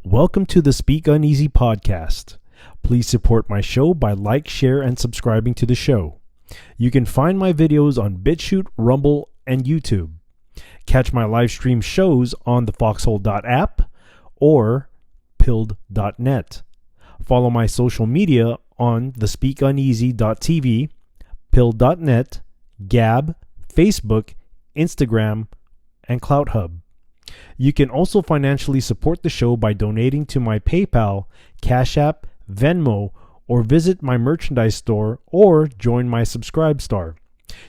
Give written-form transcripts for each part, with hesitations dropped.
Welcome to the Speak Uneasy podcast. Please support my show by like, share, and subscribing to the show. You can find my videos on BitChute, Rumble, and YouTube. Catch my live stream shows on the foxhole.app or pilled.net. Follow my social media on the speakuneasy.tv, pilled.net, Gab, Facebook, Instagram, and CloutHub. You can also financially support the show by donating to my PayPal, Cash App, Venmo, or visit my merchandise store or join my Subscribe Star.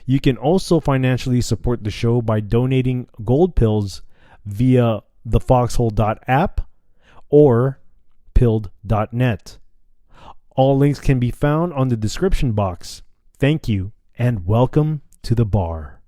You can also financially support the show by donating gold pills via the foxhole.app or pilled.net. All links can be found on the description box. Thank you and welcome to the bar.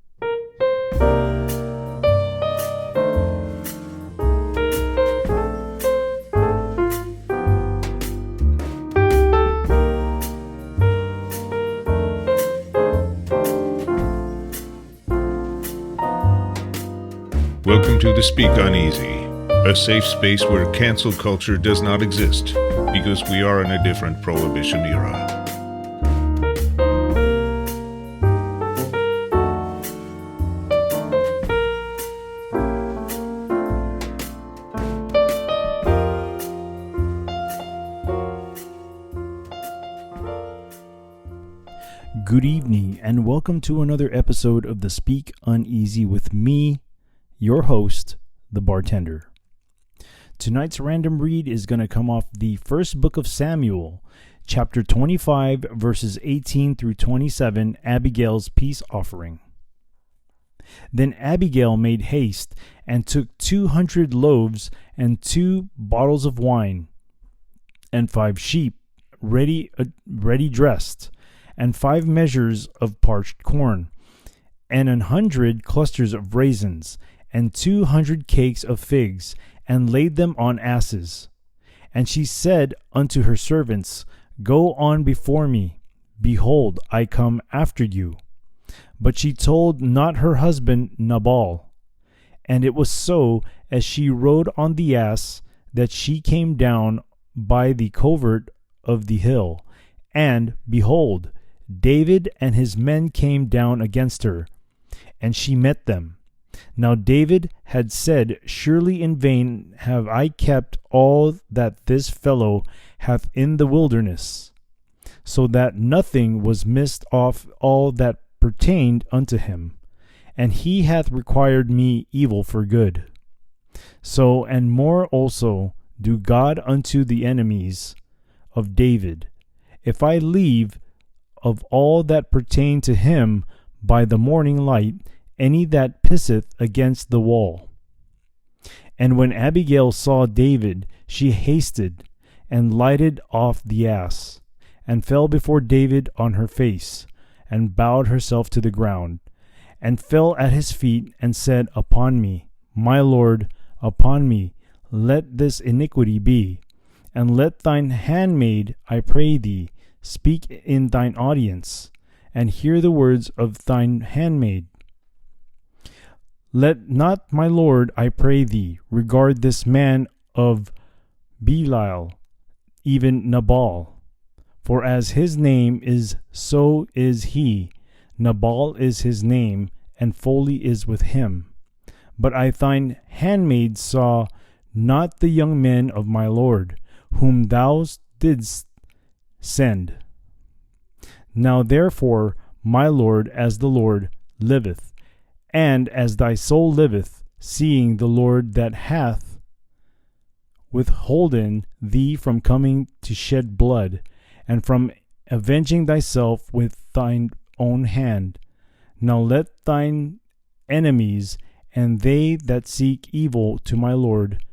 Welcome to the Speak Uneasy, a safe space where cancel culture does not exist because we are in a different prohibition era. Good evening and welcome to another episode of the Speak Uneasy with me, your host, the bartender. Tonight's random read is going to come off the first book of Samuel, chapter 25, verses 18 through 27, Abigail's peace offering. Then Abigail made haste and took 200 loaves and 2 bottles of wine, and 5 sheep ready dressed, and 5 measures of parched corn, and 100 clusters of raisins, and 200 cakes of figs, and laid them on asses. And she said unto her servants, Go on before me, behold, I come after you. But she told not her husband Nabal. And it was so, as she rode on the ass, that she came down by the covert of the hill, and, behold, David and his men came down against her, and she met them. Now David had said, Surely in vain have I kept all that this fellow hath in the wilderness, so that nothing was missed off all that pertained unto him, and he hath required me evil for good. So and more also do God unto the enemies of David, if I leave of all that pertain to him by the morning light any that pisseth against the wall. And when Abigail saw David, she hasted, and lighted off the ass, and fell before David on her face, and bowed herself to the ground, and fell at his feet, and said, Upon me, my Lord, upon me, let this iniquity be, and let thine handmaid, I pray thee, speak in thine audience, and hear the words of thine handmaid. Let not my Lord, I pray thee, regard this man of Belial, even Nabal. For as his name is, so is he. Nabal is his name, and folly is with him. But I thine handmaid saw not the young men of my Lord, whom thou didst send. Now therefore, my Lord, as the Lord liveth, and as thy soul liveth, seeing the Lord that hath withholden thee from coming to shed blood, and from avenging thyself with thine own hand, now let thine enemies and they that seek evil to my Lord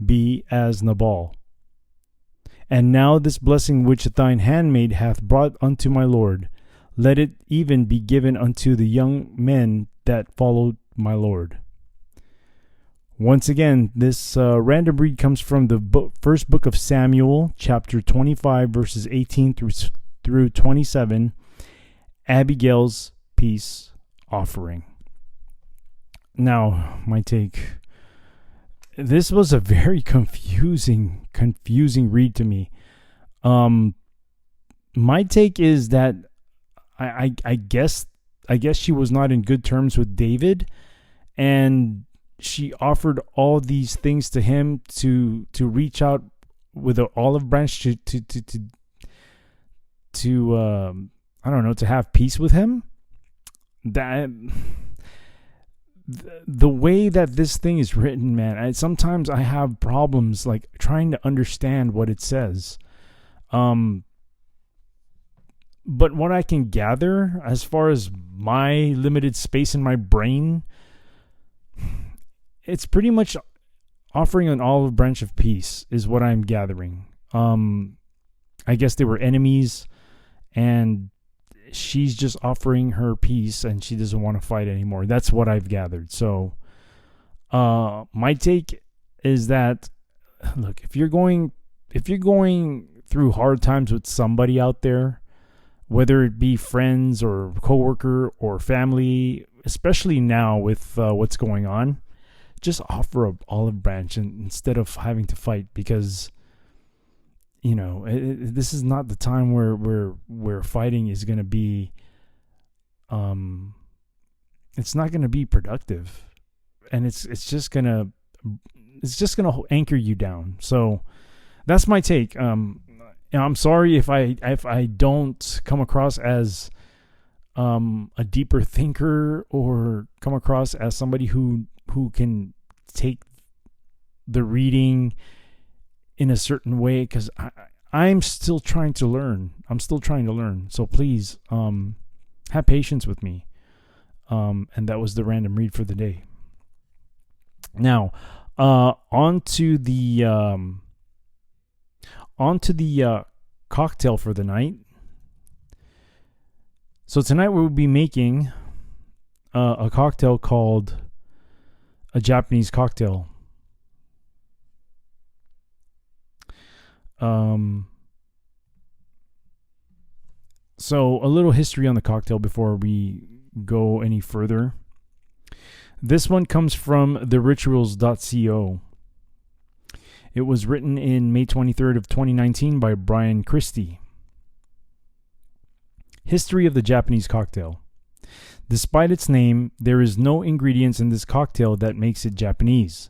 be as Nabal. And now this blessing which thine handmaid hath brought unto my Lord, let it even be given unto the young men that followed my Lord. Once again, this random read comes from the first book of Samuel, chapter 25, verses 18 through 27, Abigail's peace offering. Now, my take. This was a very confusing confusing read to me. My take is that I guess she was not in good terms with David, and she offered all these things to him to reach out with an olive branch to I don't know, to have peace with him. That the way that this thing is written, man, sometimes I have problems like trying to understand what it says. But what I can gather, as far as my limited space in my brain, it's pretty much offering an olive branch of peace is what I'm gathering. I guess they were enemies, and she's just offering her peace, and she doesn't want to fight anymore. That's what I've gathered. So, my take is that, look, if you're going through hard times with somebody out there, whether it be friends or coworker or family, especially now with what's going on, just offer an olive branch instead of having to fight, because this is not the time where fighting is going to be. It's not going to be productive, and it's just gonna anchor you down. So that's my take. I'm sorry if I don't come across as a deeper thinker, or come across as somebody who can take the reading in a certain way, because I'm still trying to learn. So please have patience with me. And that was the random read for the day. Now, on to the cocktail for the night. So tonight we'll be making a cocktail called a Japanese cocktail. So a little history on the cocktail before we go any further. This one comes from therituals.co. It was written in May 23rd of 2019 by Brian Christie. History of the Japanese cocktail. Despite its name, there is no ingredients in this cocktail that makes it Japanese.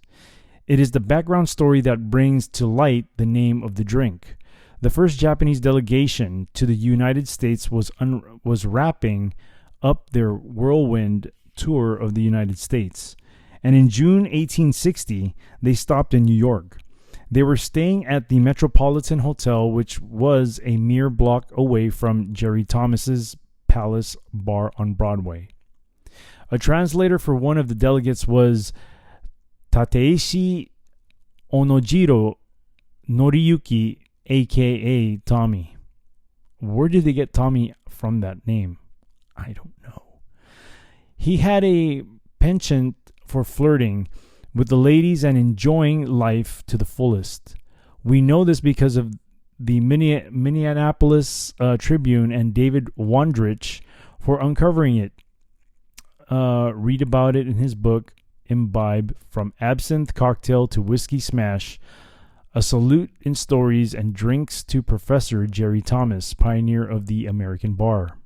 It is the background story that brings to light the name of the drink. The first Japanese delegation to the United States was wrapping up their whirlwind tour of the United States, and in June 1860, they stopped in New York. They were staying at the Metropolitan Hotel, which was a mere block away from Jerry Thomas's Palace Bar on Broadway. A translator for one of the delegates was Tateishi Onojiro Noriyuki, a.k.a. Tommy. Where did they get Tommy from that name? I don't know. He had a penchant for flirting with the ladies and enjoying life to the fullest. We know this because of the Minneapolis Tribune and David Wondrich for uncovering it. Read about it in his book, Imbibe, From Absinthe Cocktail to Whiskey Smash, a salute in stories and drinks to Professor Jerry Thomas, pioneer of the American bar.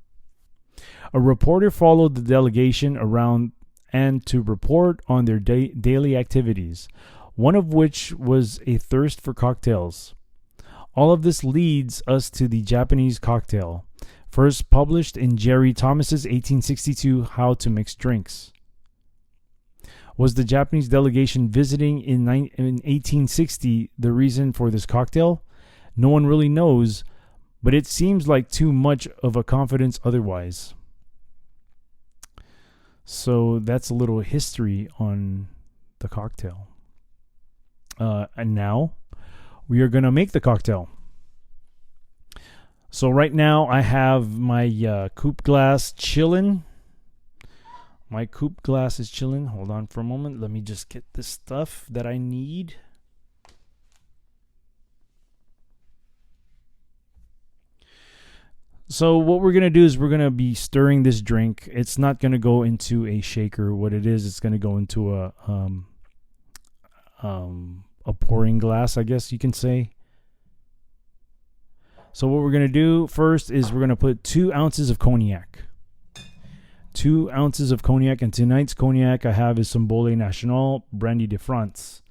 A reporter followed the delegation around and to report on their daily activities, one of which was a thirst for cocktails. All of this leads us to the Japanese cocktail, first published in Jerry Thomas's 1862 How to Mix Drinks. Was the Japanese delegation visiting in 1860 the reason for this cocktail? No one really knows, but it seems like too much of a confidence otherwise. So that's a little history on the cocktail. And now we are going to make the cocktail. So right now I have my coupe glass chilling. My coupe glass is chilling. Hold on for a moment. Let me just get this stuff that I need. So what we're going to do is we're going to be stirring this drink. It's not going to go into a shaker. What it is, it's going to go into a a pouring glass, I guess you can say. So what we're going to do first is we're going to put 2 ounces of cognac. 2 ounces of cognac. And tonight's cognac I have is Symbole National Brandy de France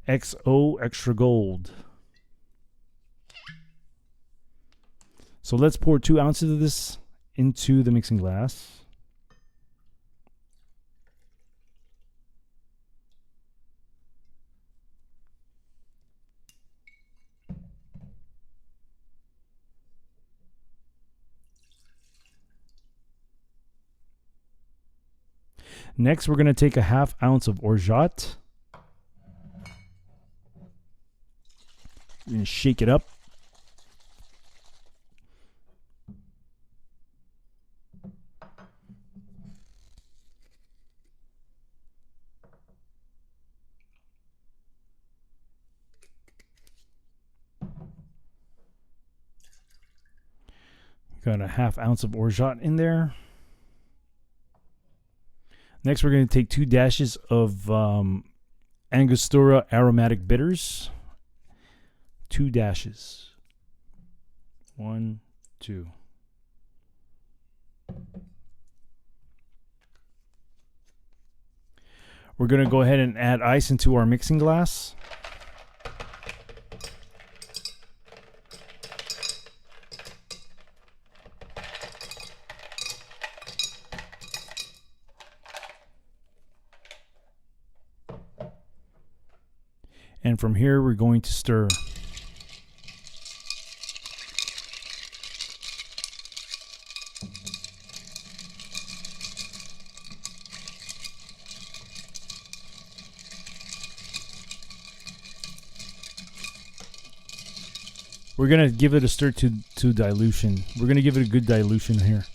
XO Extra Gold. So let's pour 2 ounces of this into the mixing glass. Next, we're going to take a 1/2 ounce of orgeat. We're going to shake it up. Got a 1/2 ounce of orgeat in there. Next, we're going to take 2 dashes of Angostura aromatic bitters. 2 dashes. 1, 2. We're going to go ahead and add ice into our mixing glass. And from here, we're going to stir. We're going to give it a stir to dilution. We're going to give it a good dilution here.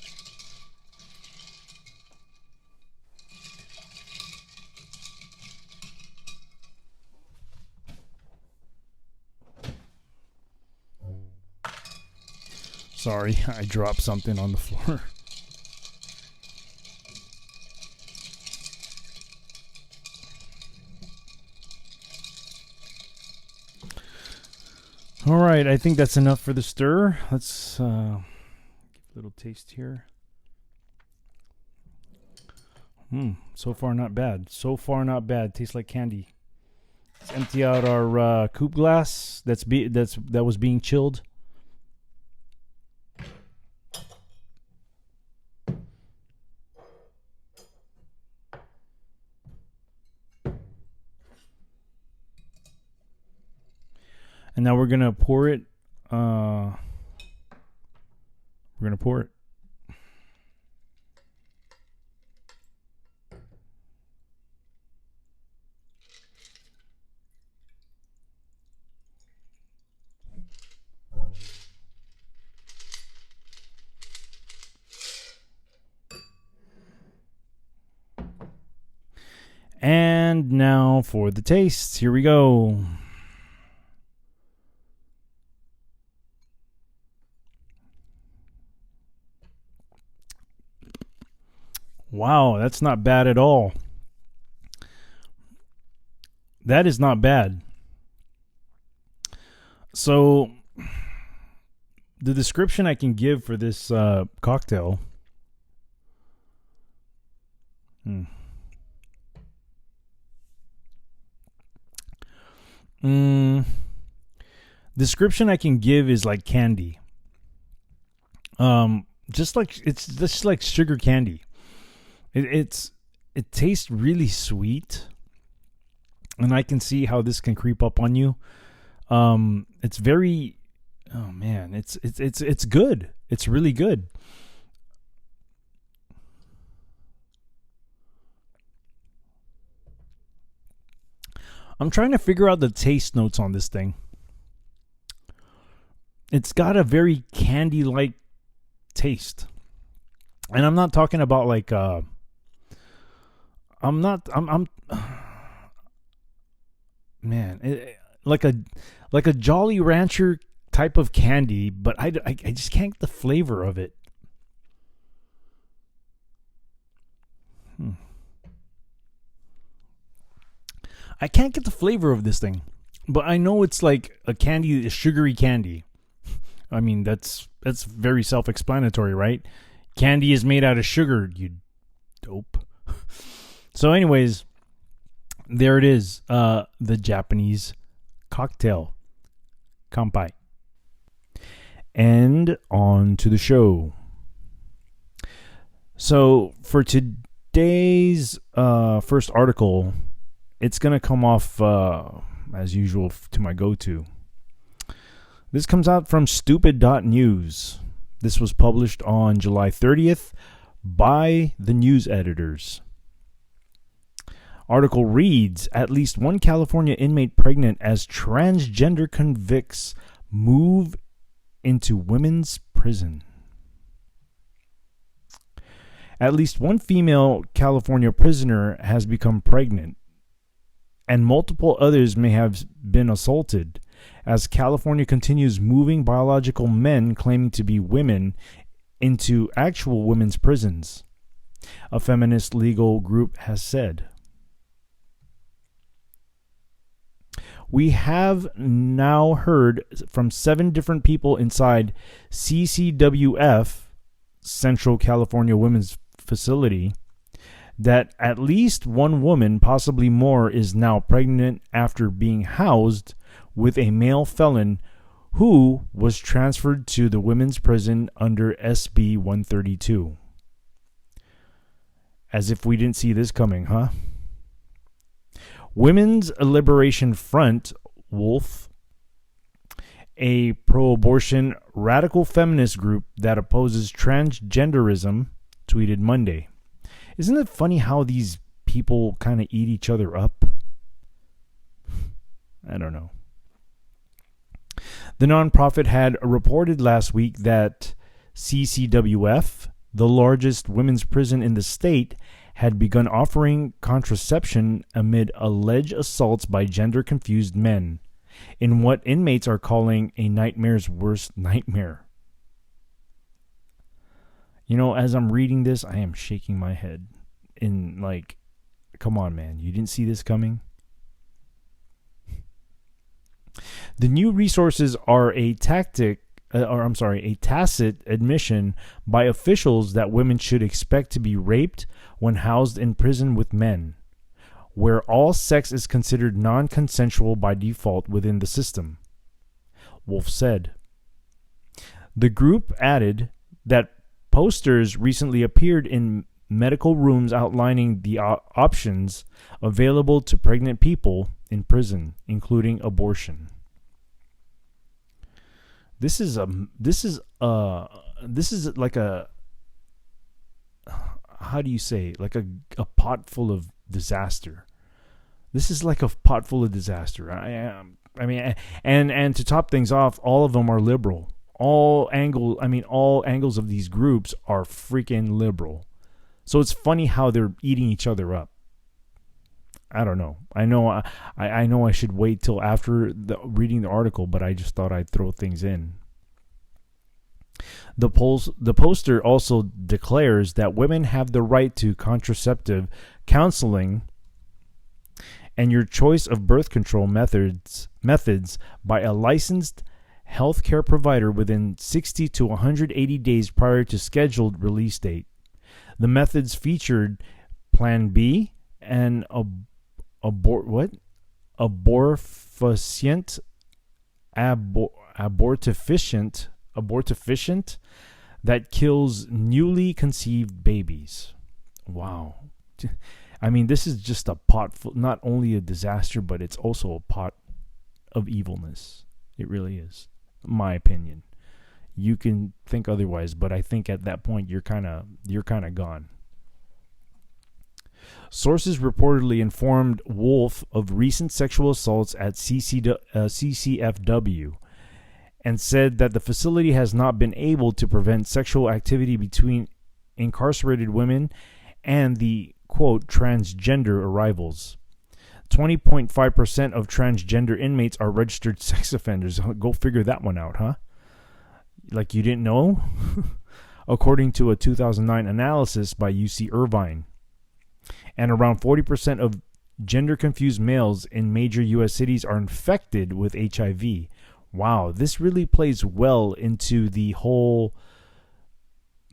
Sorry, I dropped something on the floor. All right, I think that's enough for the stir. Let's give a little taste here. So far not bad. So far not bad. Tastes like candy. Let's empty out our coupe glass that was being chilled. And now we're going to pour it. We're going to pour it. And now for the taste. Here we go. Wow, that's not bad at all. That is not bad. So, the description I can give for this cocktail. Description I can give is like candy. It's just like sugar candy. It tastes really sweet, and I can see how this can creep up on you. It's very, oh man, it's good. It's really good. I'm trying to figure out the taste notes on this thing. It's got a very candy-like taste, and I'm not talking about like like a Jolly Rancher type of candy, but I just can't get the flavor of it. I can't get the flavor of this thing. But I know it's like a candy, a sugary candy. I mean, that's very self-explanatory, right? Candy is made out of sugar, you dope. So anyways, there it is. The Japanese cocktail. Kanpai. And on to the show. So for today's first article, it's going to come off, as usual, to my go-to. This comes out from stupid.news. This was published on July 30th by the news editors. Article reads, at least one California inmate pregnant as transgender convicts move into women's prison. At least one female California prisoner has become pregnant, and multiple others may have been assaulted, as California continues moving biological men claiming to be women into actual women's prisons, a feminist legal group has said. We have now heard from 7 different people inside CCWF, Central California Women's Facility, that at least one woman, possibly more, is now pregnant after being housed with a male felon who was transferred to the women's prison under SB 132. As if we didn't see this coming, huh? Women's Liberation Front, WOLF, a pro-abortion radical feminist group that opposes transgenderism, tweeted Monday. Isn't it funny how these people kind of eat each other up? I don't know. The nonprofit had reported last week that CCWF, the largest women's prison in the state, had begun offering contraception amid alleged assaults by gender-confused men in what inmates are calling a nightmare's worst nightmare. You know, as I'm reading this, I am shaking my head in like, come on, man, you didn't see this coming? The new resources are a tacit admission by officials that women should expect to be raped when housed in prison with men, where all sex is considered non-consensual by default within the system, Wolf said. The group added that posters recently appeared in medical rooms outlining the options available to pregnant people in prison, including abortion. This is like a, how do you say, like a pot full of disaster. This is like a pot full of disaster. I mean, and to top things off, all of them are liberal. All angles of these groups are freaking liberal. So it's funny how they're eating each other up. I don't know. I know I should wait till after reading the article, but I just thought I'd throw things in. The poster also declares that women have the right to contraceptive counseling and your choice of birth control methods by a licensed healthcare provider within 60 to 180 days prior to scheduled release date. The methods featured Plan B and abortifacient that kills newly conceived babies. Wow. I mean, this is just a pot full, not only a disaster, but it's also a pot of evilness. It really is, in my opinion. You can think otherwise, but I think at that point you're kind of gone. Sources reportedly informed Wolf of recent sexual assaults at CCFW and said that the facility has not been able to prevent sexual activity between incarcerated women and the, quote, transgender arrivals. 20.5% of transgender inmates are registered sex offenders. Go figure that one out, huh? Like you didn't know? According to a 2009 analysis by UC Irvine. And around 40% of gender-confused males in major U.S. cities are infected with HIV. Wow, this really plays well into the whole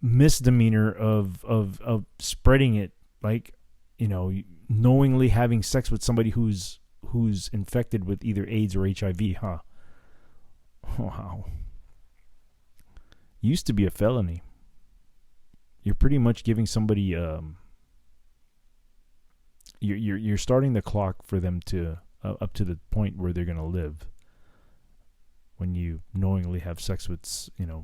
misdemeanor of spreading it, like, knowingly having sex with somebody who's infected with either AIDS or HIV, huh? Wow. Used to be a felony. You're pretty much giving somebody you're starting the clock for them to up to the point where they're going to live. When you knowingly have sex with,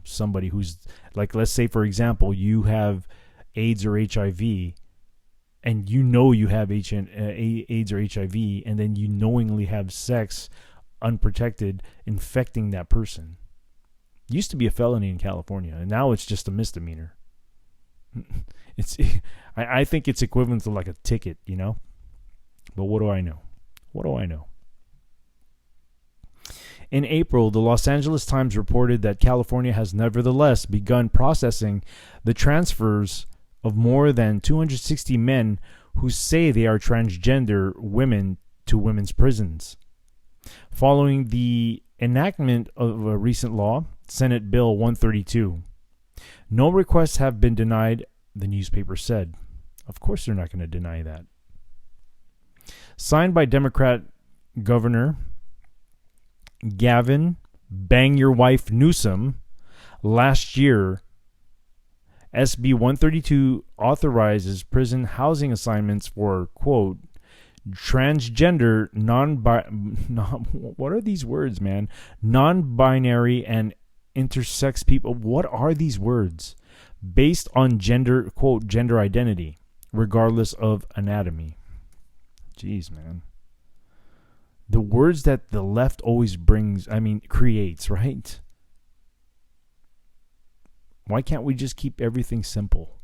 somebody who's, like, let's say, for example, you have AIDS or HIV, and you have AIDS or HIV, and then you knowingly have sex unprotected, infecting that person. Used to be a felony in California, and now it's just a misdemeanor. I think it's equivalent to like a ticket, But what do I know? In April, the Los Angeles Times reported that California has nevertheless begun processing the transfers of more than 260 men who say they are transgender women to women's prisons. Following the enactment of a recent law, Senate Bill 132. No requests have been denied, the newspaper said. Of course they're not going to deny that. Signed by Democrat Governor Gavin Bang Your Wife Newsome last year, SB 132 authorizes prison housing assignments for, quote, transgender, what are these words, man? Non-binary and intersex people. What are these words? Based on gender, quote, gender identity, regardless of anatomy. Jeez, man. The words that the left always creates, right? Why can't we just keep everything simple?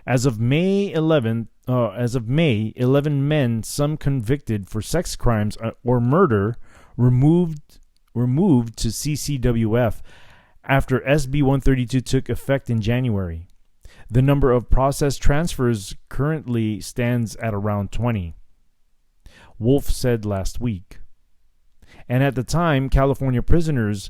As of May 11, 11 men, some convicted for sex crimes or murder, were moved to CCWF after SB 132 took effect in January. The number of process transfers currently stands at around 20, Wolf said last week. And at the time, California prisoners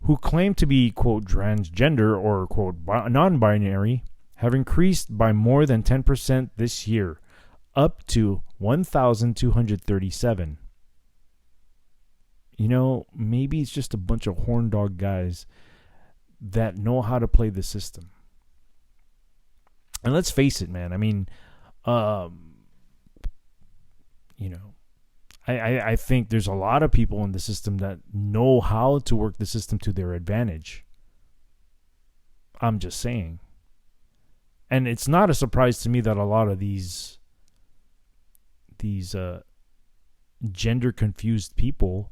who claim to be, quote, transgender or, quote, non-binary have increased by more than 10% this year, up to 1,237. Maybe it's just a bunch of horn dog guys that know how to play the system. And let's face it, man. I think there's a lot of people in the system that know how to work the system to their advantage. I'm just saying. And it's not a surprise to me that a lot of these gender confused people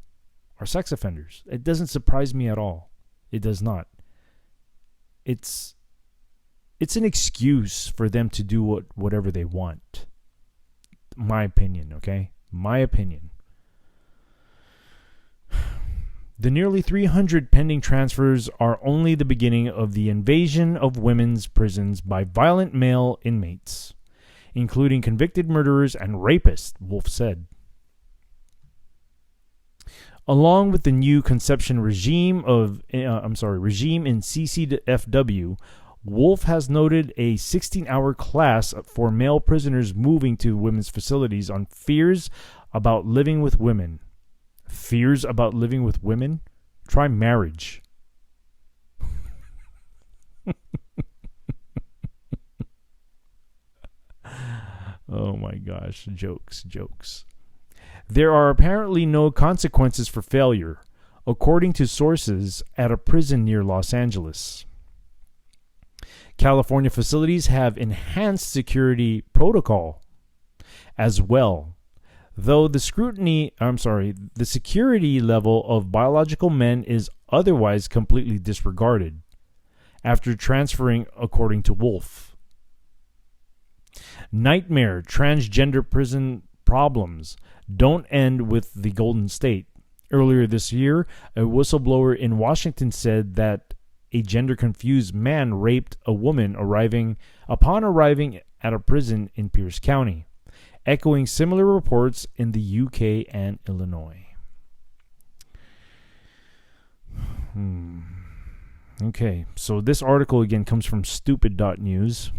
are sex offenders. It doesn't surprise me at all. It does not. It's an excuse for them to do whatever they want. My opinion, okay? My opinion. The nearly 300 pending transfers are only the beginning of the invasion of women's prisons by violent male inmates, including convicted murderers and rapists, Wolf said. Along with the new conception regime in CCFW, Wolf has noted a 16-hour class for male prisoners moving to women's facilities on fears about living with women. Fears about living with women? Try marriage. Oh my gosh, jokes. There are apparently no consequences for failure, according to sources at a prison near Los Angeles. California facilities have enhanced security protocol as well, though the security level of biological men is otherwise completely disregarded after transferring, according to Wolf. Nightmare transgender prison problems don't end with the Golden State. Earlier this year, a whistleblower in Washington said that a gender-confused man raped a woman upon arriving at a prison in Pierce County. echoing similar reports in the UK and Illinois. Okay, so this article again comes from stupid.news,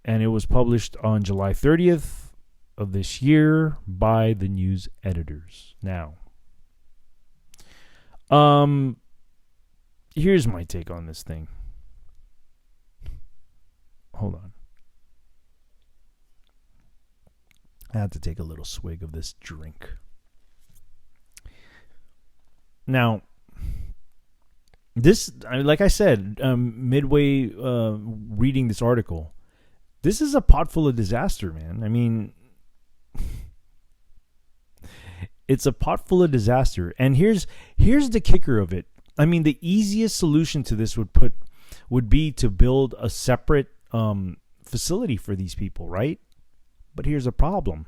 and it was published on July 30th of this year by the news editors. Now, here's my take on this thing. Hold on. I have to take a little swig of this drink. Now, this, like I said, midway reading this article, this is a pot full of disaster, man. I mean, it's a pot full of disaster. And here's the kicker of it. I mean, the easiest solution to this would be to build a separate facility for these people, right? But here's a problem.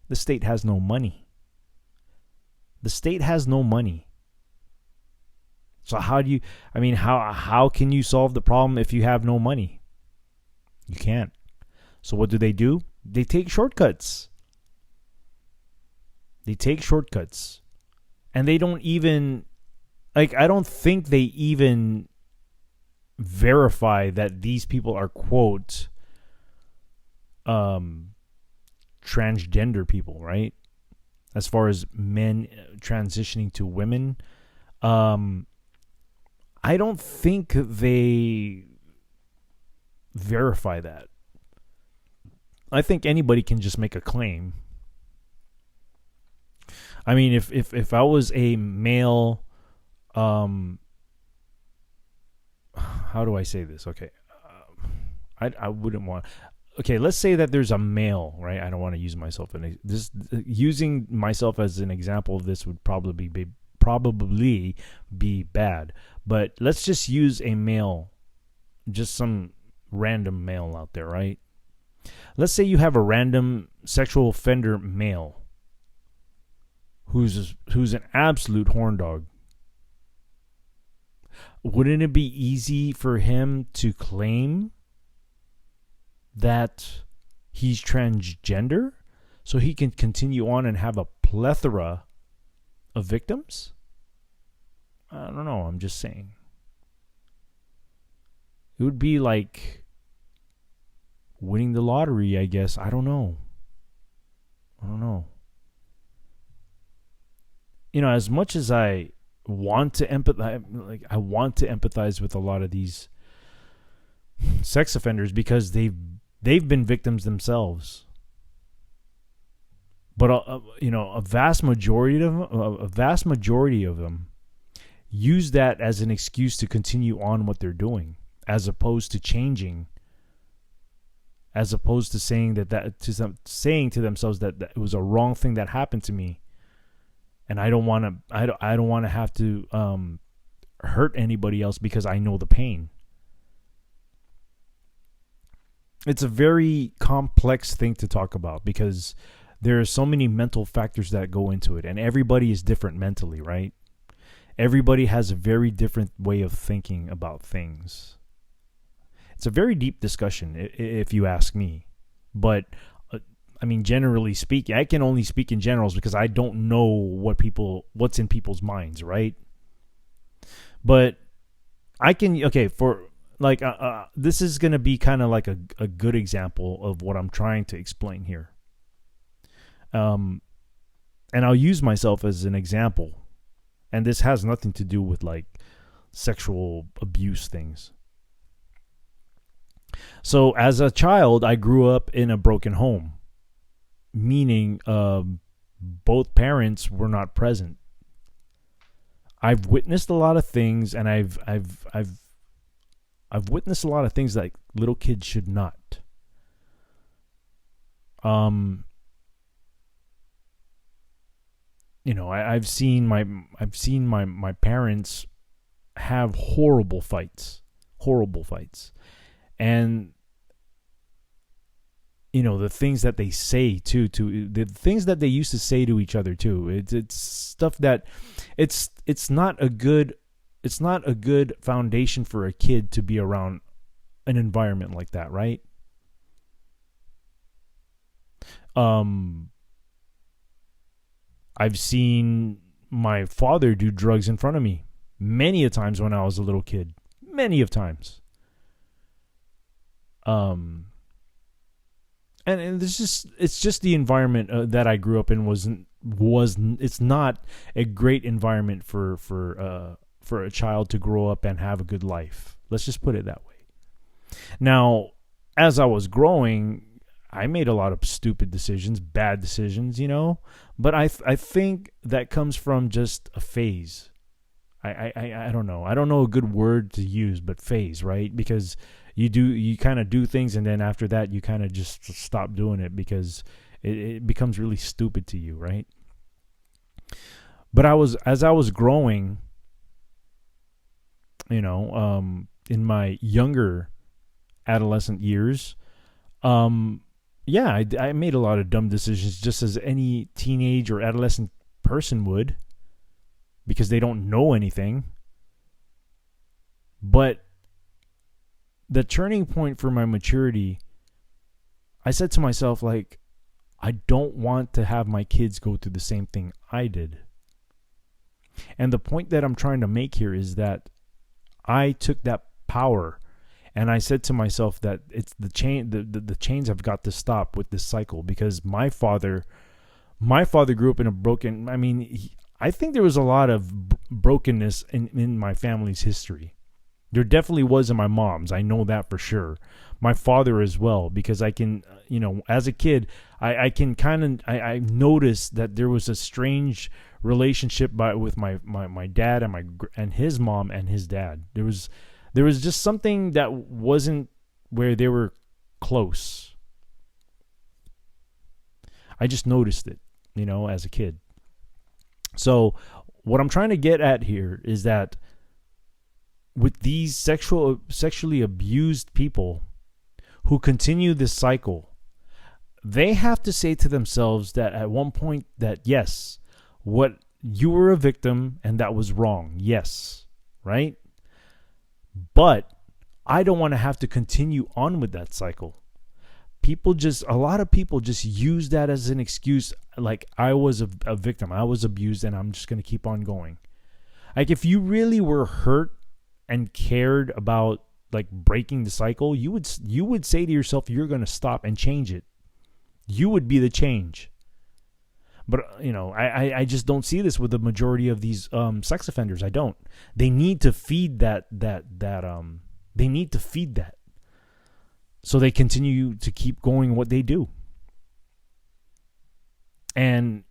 The state has no money. The state has no money. So how can you solve the problem if you have no money? You can't. So what do? They take shortcuts. And they don't even, I don't think they even verify that these people are, quote, transgender people, right? As far as men transitioning to women, I don't think they verify that. I think anybody can just make a claim. I mean, if I was a male, how do I say this? Okay, I wouldn't want. Okay, let's say that there's a male, right? I don't want to use myself using myself as an example of this would probably be bad. But let's just use a male, just some random male out there, right? Let's say you have a random sexual offender male who's an absolute horn dog. Wouldn't it be easy for him to claim that he's transgender so he can continue on and have a plethora of victims? I don't know. I'm just saying. It would be like winning the lottery, I guess. I don't know. You know, as much as I want to empathize, I want to empathize with a lot of these sex offenders because they've been victims themselves. But a vast majority of them use that as an excuse to continue on what they're doing, as opposed to changing, as opposed to saying saying to themselves that it was a wrong thing that happened to me, and I don't want to have to hurt anybody else because I know the pain. It's a very complex thing to talk about because there are so many mental factors that go into it, and everybody is different mentally, right? Everybody has a very different way of thinking about things. It's a very deep discussion, if you ask me. But, I mean, generally speaking, I can only speak in generals because I don't know what's in people's minds, right? But I can, this is going to be kind of like a good example of what I'm trying to explain here. And I'll use myself as an example. And this has nothing to do with like sexual abuse things. So as a child, I grew up in a broken home, meaning both parents were not present. I've witnessed a lot of things, and I've witnessed a lot of things that little kids should not. I've seen my parents have horrible fights, and the things that they say to the things that they used to say to each other too. It's stuff that it's not a good foundation for a kid to be around an environment like that, right? I've seen my father do drugs in front of me many a times when I was a little kid. Many of times. And it's just the environment that I grew up in it's not a great environment for a child to grow up and have a good life. Let's just put it that way. Now, as I was growing, I made a lot of stupid decisions, bad decisions, but I think that comes from just a phase. I don't know. I don't know a good word to use, but phase, right? Because you kind of do things, and then after that, you kind of just stop doing it because it becomes really stupid to you, right? But as I was growing, in my younger adolescent years, I made a lot of dumb decisions, just as any teenage or adolescent person would, because they don't know anything. But the turning point for my maturity, I said to myself, like, I don't want to have my kids go through the same thing I did. And the point that I'm trying to make here is that I took that power and I said to myself that it's the chains have got to stop with this cycle, because my father grew up in a broken, I think there was a lot of brokenness in my family's history. There definitely was in my mom's. I know that for sure. My father as well, because I can, as a kid, I can I noticed that there was a strange relationship with my dad and his mom and his dad. There was just something that wasn't where they were close. I just noticed it, as a kid. So what I'm trying to get at here is that with these sexually abused people who continue this cycle, they have to say to themselves that at one point that, yes, what you were a victim and that was wrong. Yes. Right? But I don't want to have to continue on with that cycle. A lot of people just use that as an excuse. Like, I was a victim. I was abused and I'm just going to keep on going. Like, if you really were hurt and cared about like breaking the cycle, you would say to yourself, you're going to stop and change it. You would be the change. But, I just don't see this with the majority of these sex offenders. I don't. They need to feed that. They need to feed that, so they continue to keep going what they do. And,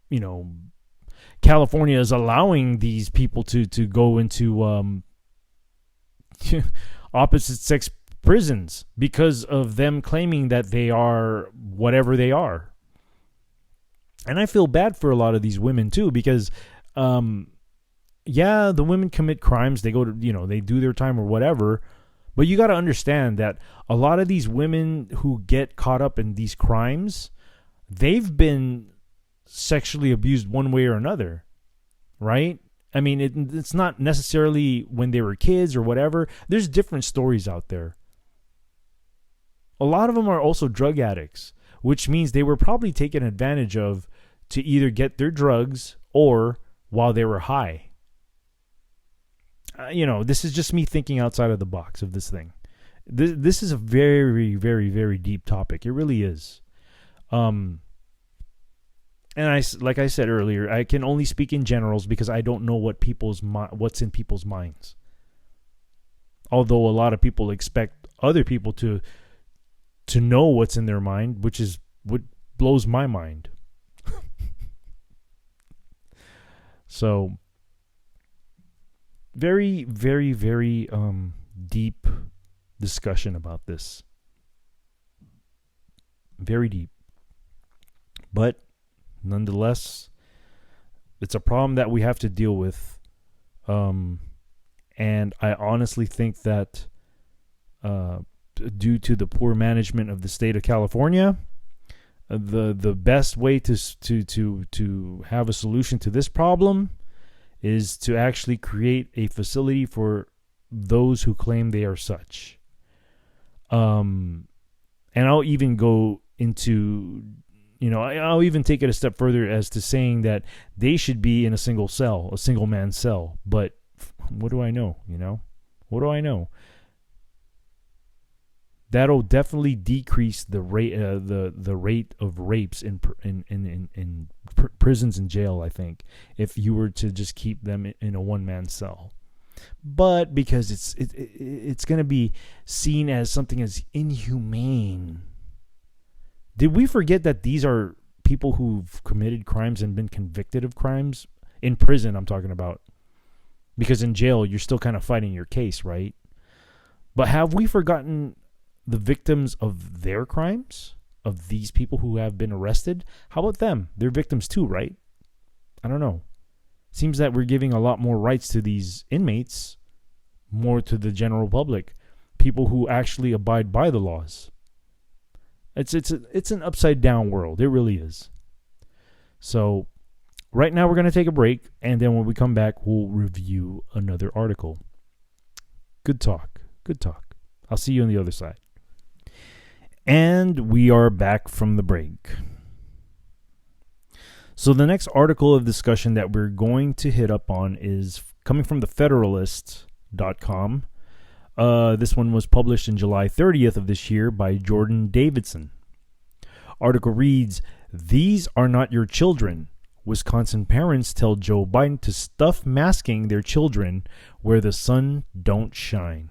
California is allowing these people to go into opposite sex prisons because of them claiming that they are whatever they are. And I feel bad for a lot of these women too, because, the women commit crimes. They go to, they do their time or whatever. But you got to understand that a lot of these women who get caught up in these crimes, they've been sexually abused one way or another, right? It's not necessarily when they were kids or whatever. There's different stories out there. A lot of them are also drug addicts, which means they were probably taken advantage of to either get their drugs or while they were high. This is just me thinking outside of the box of this thing. This is a very, very, very deep topic. It really is. And like I said earlier, I can only speak in generals because I don't know what's in people's minds. Although a lot of people expect other people to know what's in their mind, which is what blows my mind. So, very, very, very deep discussion about this. Very deep. But nonetheless, it's a problem that we have to deal with. And I honestly think that due to the poor management of the state of California, the best way to have a solution to this problem is to actually create a facility for those who claim they are such. And I'll even go into I'll even take it a step further as to saying that they should be in a single man cell. But what do I know? What do I know? That'll definitely decrease the rate of rapes in prisons and jail, I think, if you were to just keep them in a one-man cell. But because it's going to be seen as something as inhumane. Did we forget that these are people who've committed crimes and been convicted of crimes? In prison, I'm talking about. Because in jail, you're still kind of fighting your case, right? But have we forgotten the victims of their crimes? Of these people who have been arrested? How about them? They're victims too, right? I don't know. Seems that we're giving a lot more rights to these inmates, more to the general public, people who actually abide by the laws. It's an upside down world. It really is. So right now we're going to take a break, and then when we come back, we'll review another article. Good talk. I'll see you on the other side. And we are back from the break. So the next article of discussion that we're going to hit up on is coming from the Federalist.com. This one was published in July 30th of this year by Jordan Davidson. Article reads, "These are not your children. Wisconsin parents tell Joe Biden to stuff masking their children where the sun don't shine."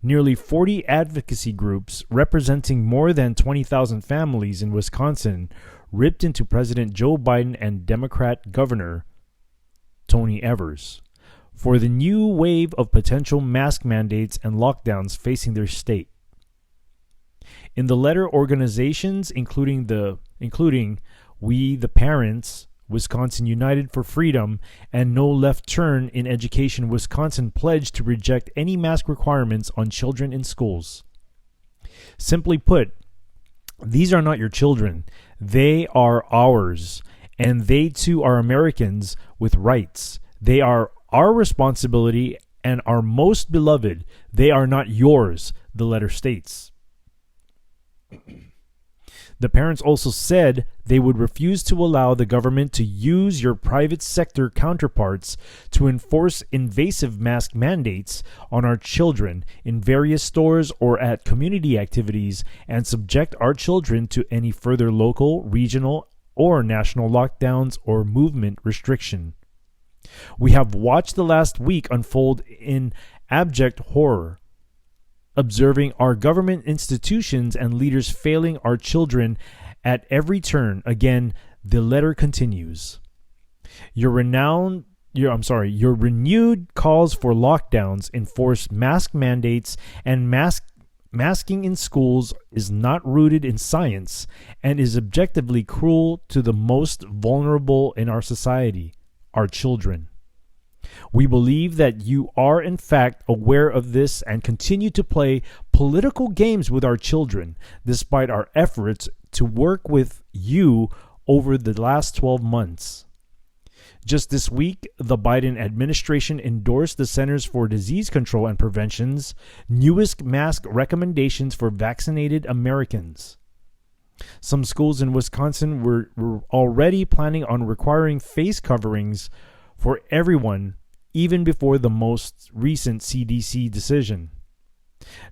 Nearly 40 advocacy groups representing more than 20,000 families in Wisconsin ripped into President Joe Biden and Democrat Governor Tony Evers for the new wave of potential mask mandates and lockdowns facing their state. In the letter, organizations including We the Parents, Wisconsin United for Freedom, and No Left Turn in Education Wisconsin pledged to reject any mask requirements on children in schools. Simply put, these are not your children. They are ours, and they too are Americans with rights. They are our responsibility and our most beloved. They are not yours, the letter states. The parents also said they would refuse to allow the government to use your private sector counterparts to enforce invasive mask mandates on our children in various stores or at community activities and subject our children to any further local, regional, or national lockdowns or movement restriction. We have watched the last week unfold in abject horror, observing our government institutions and leaders failing our children at every turn. Again, the letter continues. Your renewed calls for lockdowns, enforced mask mandates, and masking in schools is not rooted in science and is objectively cruel to the most vulnerable in our society, our children. We believe that you are in fact aware of this and continue to play political games with our children, despite our efforts to work with you over the last 12 months. Just this week, the Biden administration endorsed the Centers for Disease Control and Prevention's newest mask recommendations for vaccinated Americans. Some schools in Wisconsin were already planning on requiring face coverings for everyone, even before the most recent CDC decision.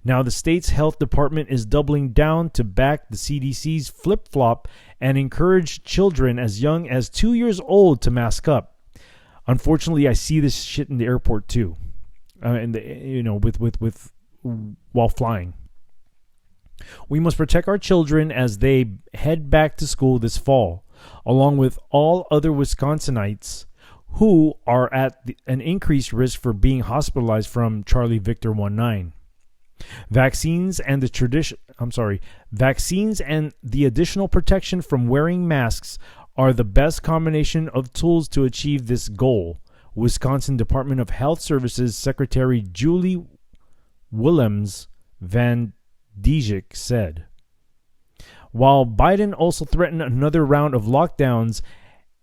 Now the state's health department is doubling down to back the CDC's flip-flop and encourage children as young as 2 years old to mask up. Unfortunately, I see this shit in the airport too, while flying. We must protect our children as they head back to school this fall, along with all other Wisconsinites who are at an increased risk for being hospitalized from Charlie Victor 19. Vaccines and the additional protection from wearing masks are the best combination of tools to achieve this goal, Wisconsin Department of Health Services Secretary Julie Willems Van Dijk said. While Biden also threatened another round of lockdowns,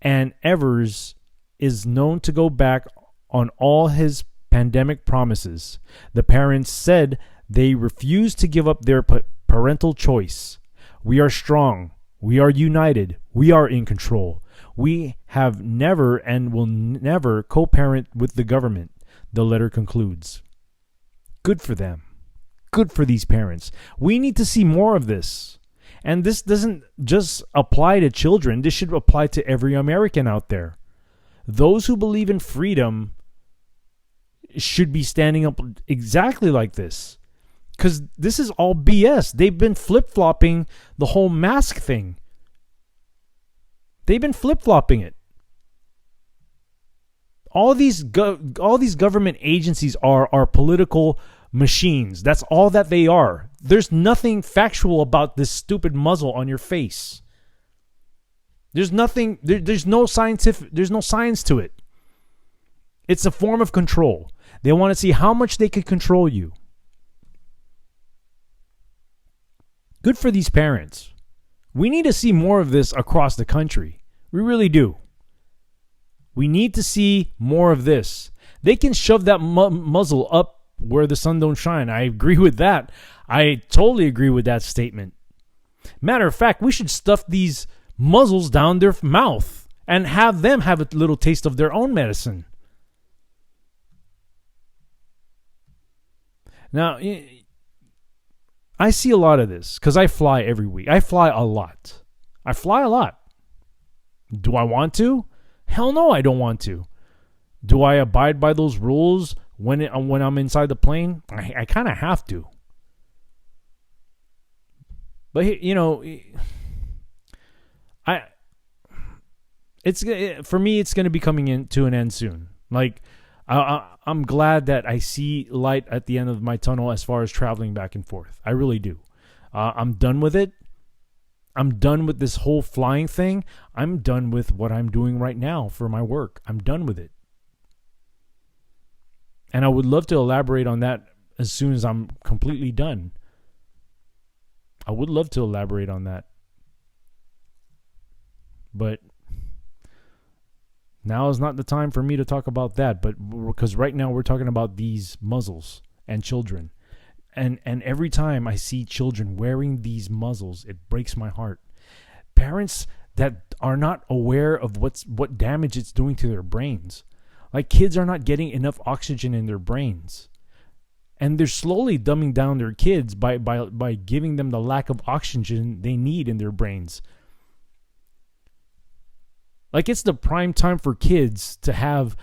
and Evers is known to go back on all his pandemic promises, the parents said they refused to give up their parental choice. We are strong. We are united. We are in control. We have never and will never co-parent with the government, the letter concludes. Good for them. Good for these parents. We need to see more of this. And this doesn't just apply to children. This should apply to every American out there. Those who believe in freedom should be standing up exactly like this. Because this is all BS. They've been flip-flopping the whole mask thing. They've been flip-flopping it. All these government agencies are political machines. That's all that they are. There's nothing factual about this stupid muzzle on your face. There's nothing. There's no science to it. It's a form of control. They want to see how much they can control you. Good for these parents. We need to see more of this across the country. We really do. We need to see more of this. They can shove that muzzle up where the sun don't shine. I agree with that. I totally agree with that statement. Matter of fact, we should stuff these muzzles down their mouth and have them have a little taste of their own medicine. Now, I see a lot of this because I fly every week. I fly a lot. Do I want to? Hell no, I don't want to. Do I abide by those rules when I'm inside the plane? I kind of have to. But for me, it's going to be coming into an end soon. Like, I'm glad that I see light at the end of my tunnel as far as traveling back and forth. I really do. I'm done with it. I'm done with this whole flying thing. I'm done with what I'm doing right now for my work. I'm done with it. And I would love to elaborate on that as soon as I'm completely done. I would love to elaborate on that. But now is not the time for me to talk about that. But because right now we're talking about these muzzles and children. And every time I see children wearing these muzzles, it breaks my heart. Parents that are not aware of what damage it's doing to their brains. Like, kids are not getting enough oxygen in their brains. And they're slowly dumbing down their kids by giving them the lack of oxygen they need in their brains. Like, it's the prime time for kids to have,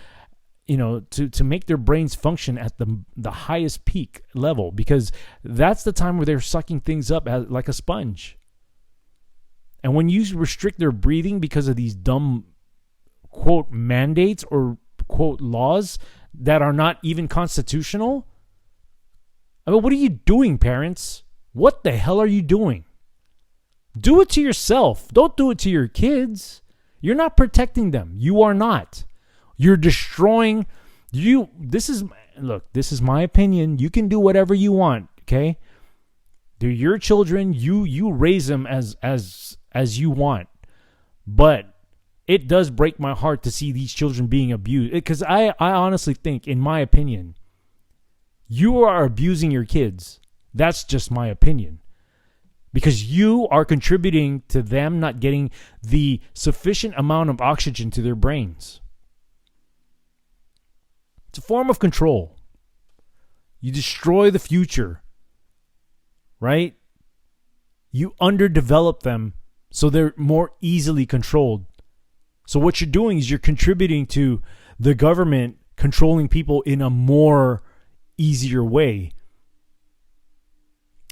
to make their brains function at the highest peak level, because that's the time where they're sucking things up like a sponge. And when you restrict their breathing because of these dumb, quote, mandates or, quote, laws that are not even constitutional, I mean, what are you doing, parents? What the hell are you doing? Do it to yourself. Don't do it to your kids. You're not protecting them. You are not. You're destroying this is my opinion. You can do whatever you want, okay? They're your children. You raise them as you want. But it does break my heart to see these children being abused, because I honestly think, in my opinion, you are abusing your kids. That's just my opinion. Because you are contributing to them not getting the sufficient amount of oxygen to their brains. It's a form of control. You destroy the future, right? You underdevelop them so they're more easily controlled. So what you're doing is you're contributing to the government controlling people in a more easier way.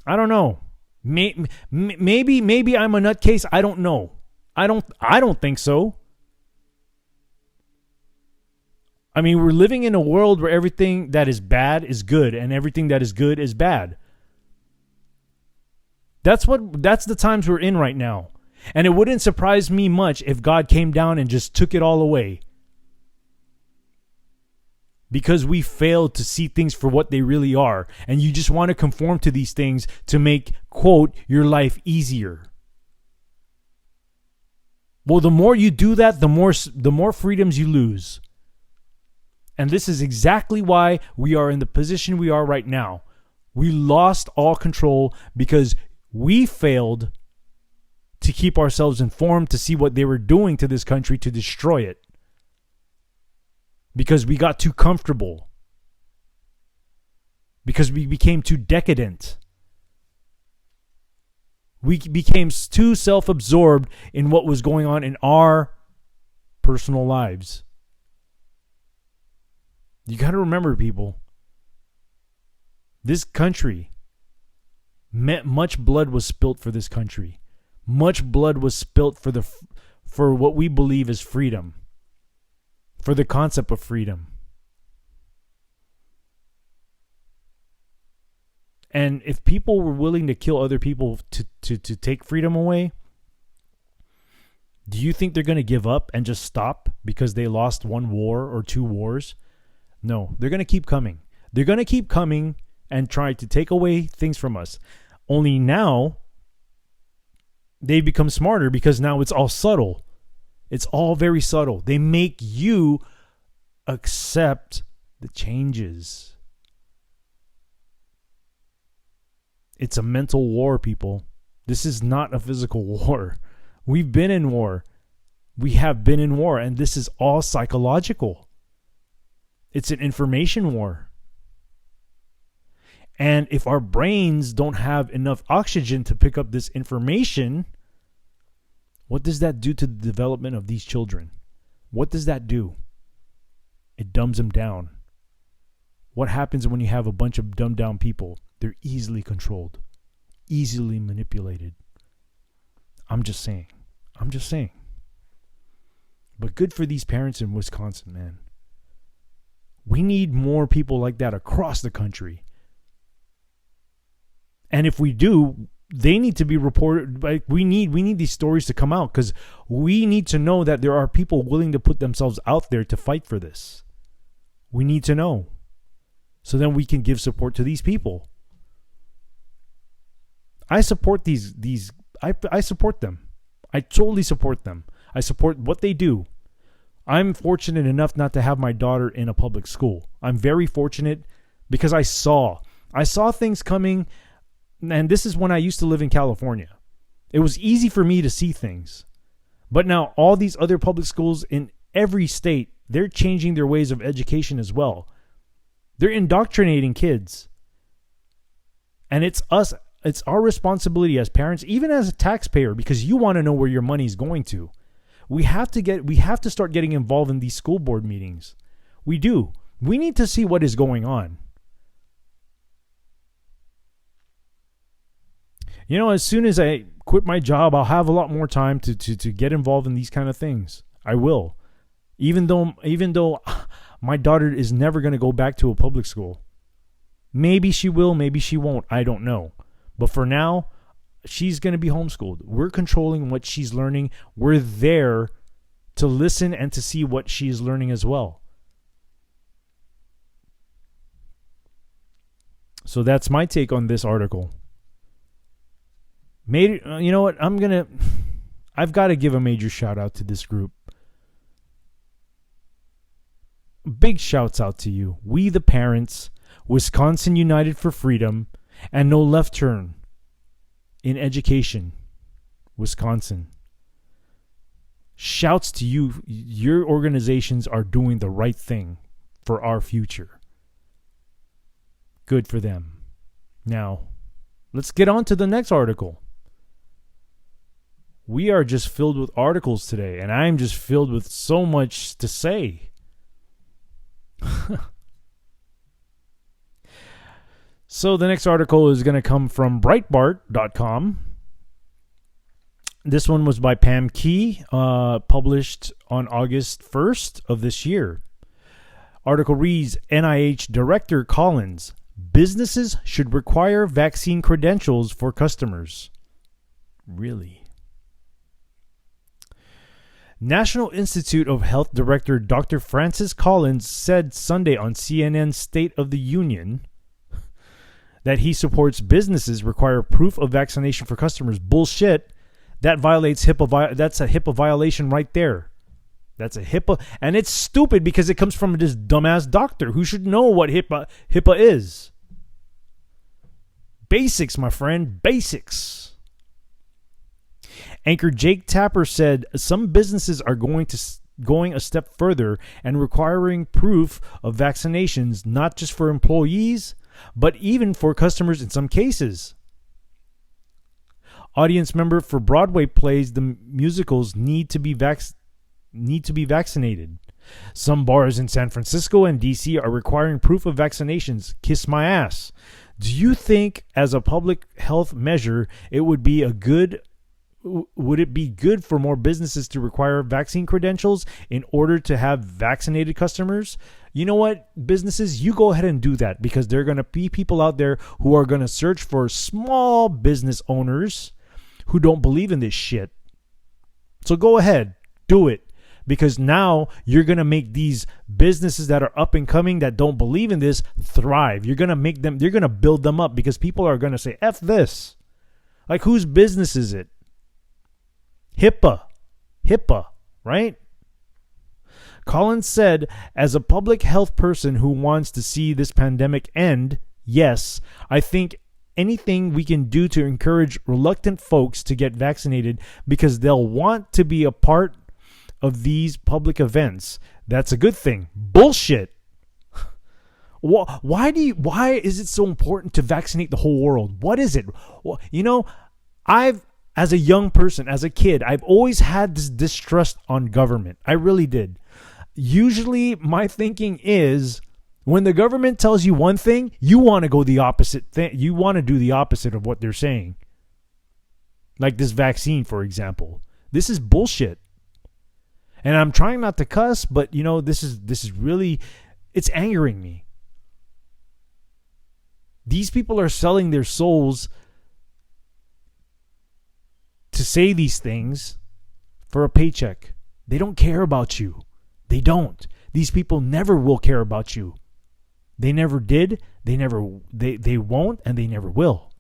I don't know. Maybe I'm a nutcase. I don't know. I don't think so. I mean, we're living in a world where everything that is bad is good and everything that is good is bad. That's the times we're in right now. And it wouldn't surprise me much if God came down and just took it all away. Because we failed to see things for what they really are. And you just want to conform to these things to make, quote, your life easier. Well, the more you do that, the more freedoms you lose. And this is exactly why we are in the position we are right now. We lost all control because we failed to keep ourselves informed, to see what they were doing to this country to destroy it. Because we got too comfortable. Because we became too decadent. We became too self-absorbed in what was going on in our personal lives. You got to remember, people, this country, much blood was spilt for this country. Much blood was spilt for what we believe is freedom. For the concept of freedom. And if people were willing to kill other people to take freedom away, do you think they're going to give up and just stop because they lost one war or two wars? No, they're going to keep coming. They're going to keep coming and try to take away things from us. Only now, they've become smarter because now it's all subtle. It's all very subtle. They make you accept the changes. It's a mental war, people. This is not a physical war. We've been in war. We have been in war, and this is all psychological. It's an information war. And if our brains don't have enough oxygen to pick up this information, what does that do to the development of these children? What does that do? It dumbs them down. What happens when you have a bunch of dumbed down people? They're easily controlled, easily manipulated. I'm just saying. But good for these parents in Wisconsin, man. We need more people like that across the country. And if we do, they need to be reported. Like we need these stories to come out because we need to know that there are people willing to put themselves out there to fight for this. We need to know. So then we can give support to these people. I support I support them. I totally support them. I support what they do. I'm fortunate enough not to have my daughter in a public school. I'm very fortunate because I saw things coming, and this is when I used to live in California. It was easy for me to see things. But now all these other public schools in every state, they're changing their ways of education as well. They're indoctrinating kids. And it's our responsibility as parents, even as a taxpayer, because you want to know where your money is going to. We have to start getting involved in these school board meetings. We do. We need to see what is going on. You know, as soon as I quit my job, I'll have a lot more time to get involved in these kind of things. I will. Even though my daughter is never going to go back to a public school. Maybe she will, maybe she won't. I don't know. But for now, she's going to be homeschooled. We're controlling what she's learning. We're there to listen and to see what she's learning as well. So that's my take on this article. You know what? I've got to give a major shout out to this group. Big shouts out to you. We the Parents, Wisconsin United for Freedom, and No Left Turn in Education, Wisconsin. Shouts to you. Your organizations are doing the right thing for our future. Good for them. Now, let's get on to the next article. We are just filled with articles today, and I'm just filled with so much to say. So the next article is going to come from Breitbart.com. This one was by Pam Key, published on August 1st of this year. Article reads, NIH Director Collins, businesses should require vaccine credentials for customers. Really? National Institute of Health Director Dr. Francis Collins said Sunday on CNN's State of the Union that he supports businesses require proof of vaccination for customers. Bullshit. That violates HIPAA. That's a HIPAA violation right there. That's a HIPAA. And it's stupid because it comes from this dumbass doctor who should know what HIPAA is. Basics, my friend. Basics. Anchor Jake Tapper said some businesses are going a step further and requiring proof of vaccinations, not just for employees, but even for customers in some cases. Audience member for Broadway plays the musicals need to be vaccinated. Some bars in San Francisco and DC are requiring proof of vaccinations. Kiss my ass. Do you think, as a public health measure, it would be good for more businesses to require vaccine credentials in order to have vaccinated customers? You know what, businesses, you go ahead and do that, because there are going to be people out there who are going to search for small business owners who don't believe in this shit. So go ahead, do it. Because now you're going to make these businesses that are up and coming that don't believe in this thrive. You're going to build them up, because people are going to say, F this. Like, whose business is it? HIPAA, right? Collins said, as a public health person who wants to see this pandemic end, yes, I think anything we can do to encourage reluctant folks to get vaccinated because they'll want to be a part of these public events, that's a good thing. Bullshit. Why is it so important to vaccinate the whole world? What is it? Well, as a young person, as a kid, I've always had this distrust on government. I really did. Usually my thinking is, when the government tells you one thing, you want to go the opposite thing. You want to do the opposite of what they're saying. Like this vaccine, for example. This is bullshit. And I'm trying not to cuss, but this is really, it's angering me. These people are selling their souls to say these things for a paycheck. They don't care about you. They don't. These people never will care about you. They never did. They won't, and they never will.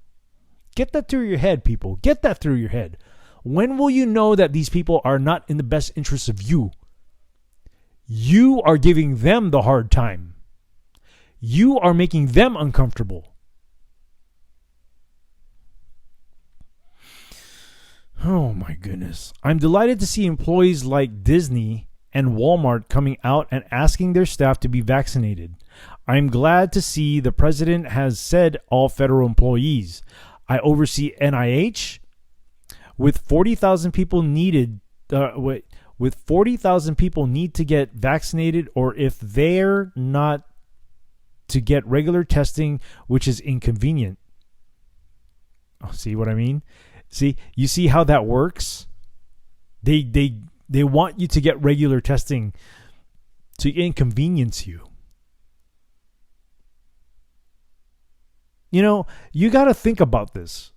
Get that through your head, people. Get that through your head. When will you know that these people are not in the best interest of you? You are giving them the hard time. You are making them uncomfortable. Oh my goodness. I'm delighted to see employees like Disney and Walmart coming out and asking their staff to be vaccinated. I'm glad to see the president has said all federal employees. I oversee NIH. With 40,000 people need to get vaccinated, or if they're not, to get regular testing, which is inconvenient. Oh, see what I mean? See, you see how that works? They want you to get regular testing to inconvenience you. You got to think about this.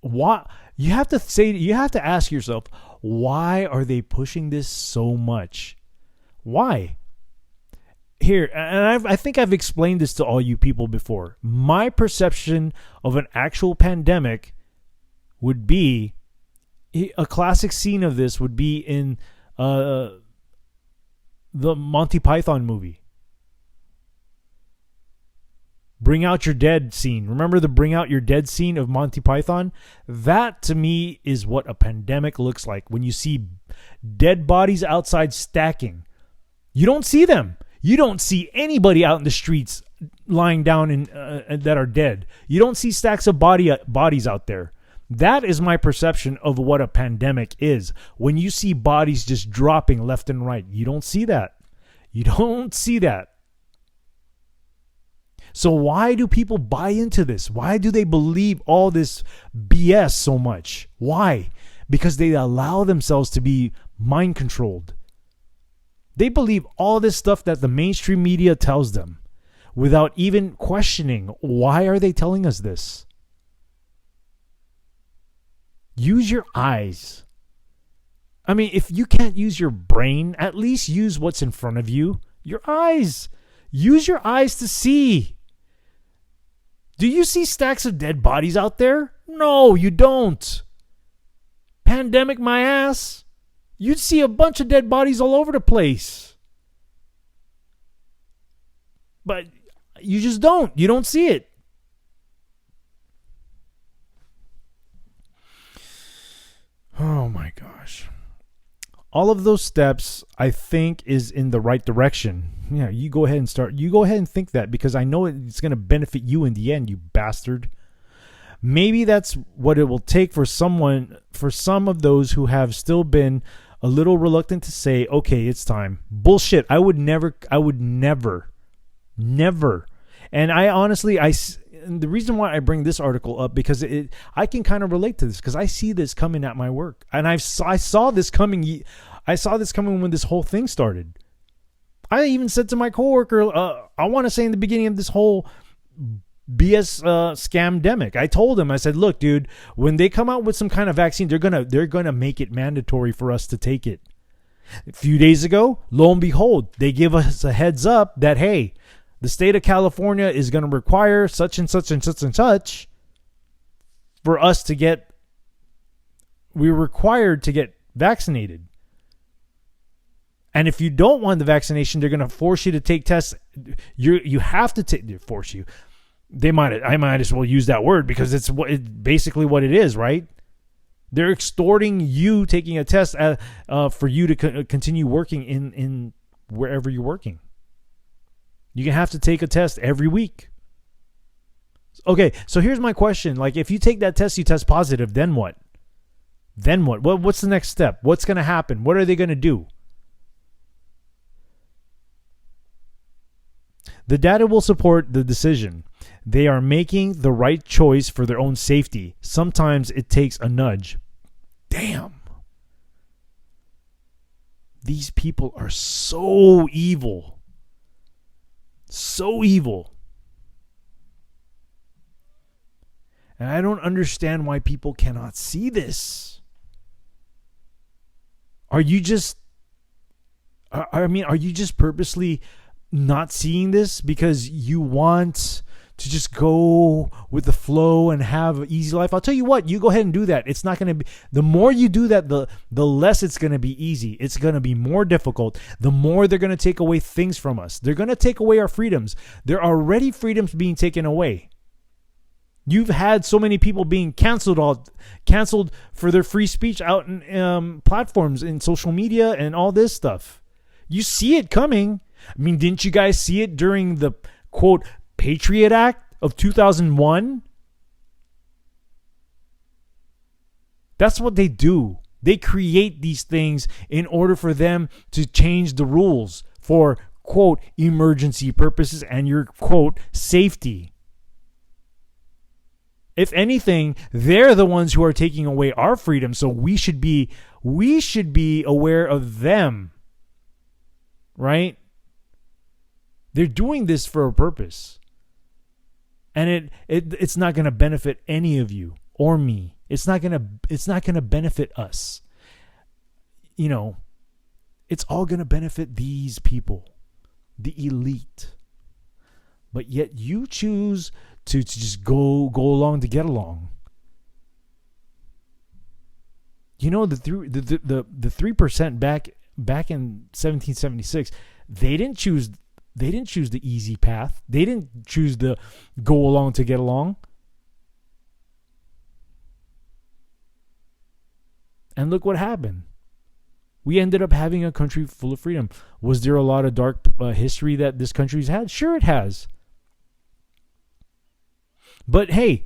Why? You have to ask yourself, why are they pushing this so much? Why? Here, and I think I've explained this to all you people before. My perception of an actual pandemic would be, a classic scene of this would be in the Monty Python movie. Bring Out Your Dead scene. Remember the Bring Out Your Dead scene of Monty Python? That, to me, is what a pandemic looks like. When you see dead bodies outside stacking. You don't see them. You don't see anybody out in the streets lying down that are dead. You don't see stacks of bodies out there. That is my perception of what a pandemic is. When you see bodies just dropping left and right. You don't see that. You don't see that. So why do people buy into this? Why do they believe all this BS so much? Why? Because they allow themselves to be mind controlled. They believe all this stuff that the mainstream media tells them without even questioning, why are they telling us this? Use your eyes. I mean, if you can't use your brain, at least use what's in front of you. Your eyes. Use your eyes to see. Do you see stacks of dead bodies out there? No, you don't. Pandemic my ass. You'd see a bunch of dead bodies all over the place. But you just don't. You don't see it. Oh my God. all of those steps, I think, is in the right direction. Yeah, you go ahead and start. You go ahead and think that, because I know it's going to benefit you in the end, you bastard. Maybe that's what it will take for some of those who have still been a little reluctant to say, okay, it's time. Bullshit. I would never. And I honestly, the reason why I bring this article up, because I can kind of relate to this, because I see this coming at my work, and I saw this coming. I saw this coming when this whole thing started. I even said to my coworker, I want to say in the beginning of this whole BS scamdemic, I told him, I said, look, dude, when they come out with some kind of vaccine, they're gonna make it mandatory for us to take it. A few days ago, lo and behold, they give us a heads up that, hey, the state of California is going to require such and such and such and such for us to get. We're required to get vaccinated. And if you don't want the vaccination, they're going to force you to take tests. You have to force you. I might as well use that word, because it's basically what it is, right? They're extorting you taking a test for you to continue working in wherever you're working. You have to take a test every week. Okay, so here's my question. Like, if you take that test, you test positive, then what? Then what? What's the next step? What's going to happen? What are they going to do? The data will support the decision. They are making the right choice for their own safety. Sometimes it takes a nudge. Damn. These people are so evil. So evil. And I don't understand why people cannot see this. Are you just purposely not seeing this because you want to just go with the flow and have an easy life? I'll tell you what, you go ahead and do that. It's not going to be, the more you do that, the less it's going to be easy. It's going to be more difficult. The more they're going to take away things from us. They're going to take away our freedoms. There are already freedoms being taken away. You've had so many people being canceled for their free speech out in platforms in social media and all this stuff. You see it coming. I mean, didn't you guys see it during the, quote, Patriot Act of 2001? That's what they do. They create these things in order for them to change the rules for, quote, emergency purposes and your, quote, safety. If anything, they're the ones who are taking away our freedom, so we should be aware of them. Right? They're doing this for a purpose. And it's not going to benefit any of you or me. It's not going to benefit us. You know, it's all going to benefit these people, the elite. But yet you choose to just go along to get along. You know, the 3% back in 1776, they didn't choose the easy path. They didn't choose the go along to get along. And look what happened. We ended up having a country full of freedom. Was there a lot of dark history that this country's had? Sure, it has. But hey,